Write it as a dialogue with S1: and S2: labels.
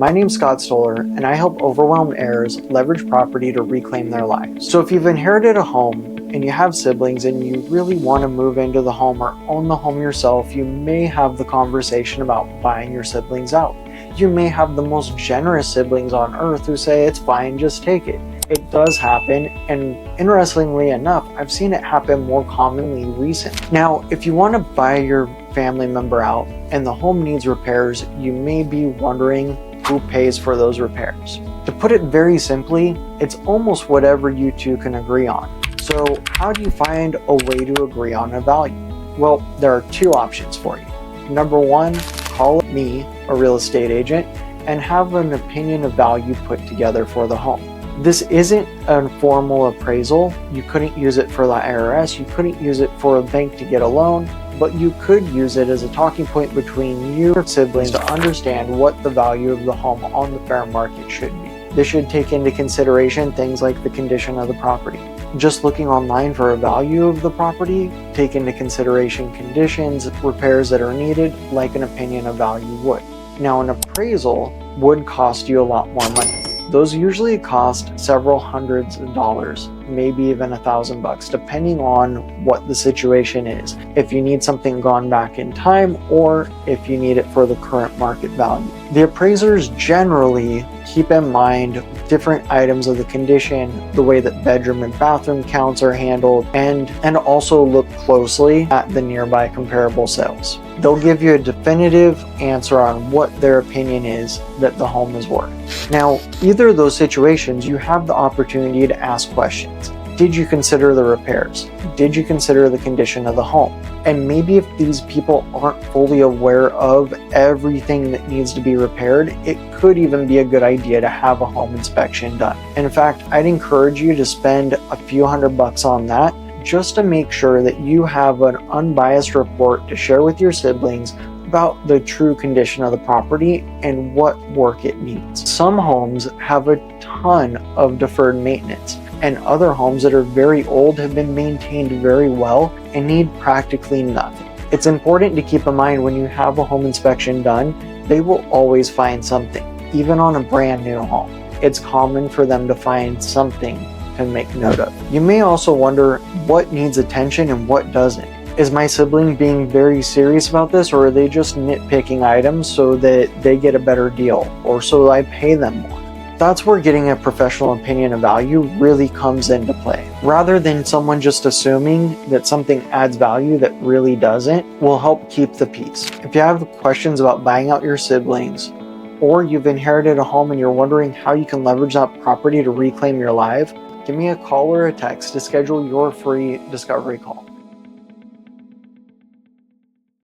S1: My name's Scott Stollar, and I help overwhelmed heirs leverage property to reclaim their lives. So if you've inherited a home and you have siblings and you really want to move into the home or own the home yourself, you may have the conversation about buying your siblings out. You may have the most generous siblings on earth who say, it's fine, just take it. It does happen, and interestingly enough, I've seen it happen more commonly recently. Now, if you want to buy your family member out and the home needs repairs, you may be wondering who pays for those repairs. To put it very simply, it's almost whatever you two can agree on. So how do you find a way to agree on a value? Well, there are two options for you. Number one, call me, a real estate agent, and have an opinion of value put together for the home. This isn't a formal appraisal. You couldn't use it for the IRS. You couldn't use it for a bank to get a loan, but you could use it as a talking point between you and siblings to understand what the value of the home on the fair market should be. This should take into consideration things like the condition of the property. Just looking online for a value of the property, take into consideration conditions, repairs that are needed, like an opinion of value would. Now, an appraisal would cost you a lot more money. Those usually cost several hundreds of dollars, maybe even $1,000, depending on what the situation is. If you need something gone back in time, or if you need it for the current market value. The appraisers generally keep in mind different items of the condition, the way that bedroom and bathroom counts are handled, and also look closely at the nearby comparable sales. They'll give you a definitive answer on what their opinion is that the home is worth. Now, either of those situations, you have the opportunity to ask questions. Did you consider the repairs? Did you consider the condition of the home? And maybe if these people aren't fully aware of everything that needs to be repaired, it could even be a good idea to have a home inspection done. In fact, I'd encourage you to spend a few $100 on that just to make sure that you have an unbiased report to share with your siblings about the true condition of the property and what work it needs. Some homes have a ton of deferred maintenance, and other homes that are very old have been maintained very well and need practically nothing. It's important to keep in mind when you have a home inspection done, they will always find something, even on a brand new home. It's common for them to find something to make note of. You may also wonder what needs attention and what doesn't. Is my sibling being very serious about this, or are they just nitpicking items so that they get a better deal, or so I pay them more? That's where getting a professional opinion of value really comes into play. Rather than someone just assuming that something adds value that really doesn't, will help keep the peace. If you have questions about buying out your siblings, or you've inherited a home and you're wondering how you can leverage that property to reclaim your life, give me a call or a text to schedule your free discovery call.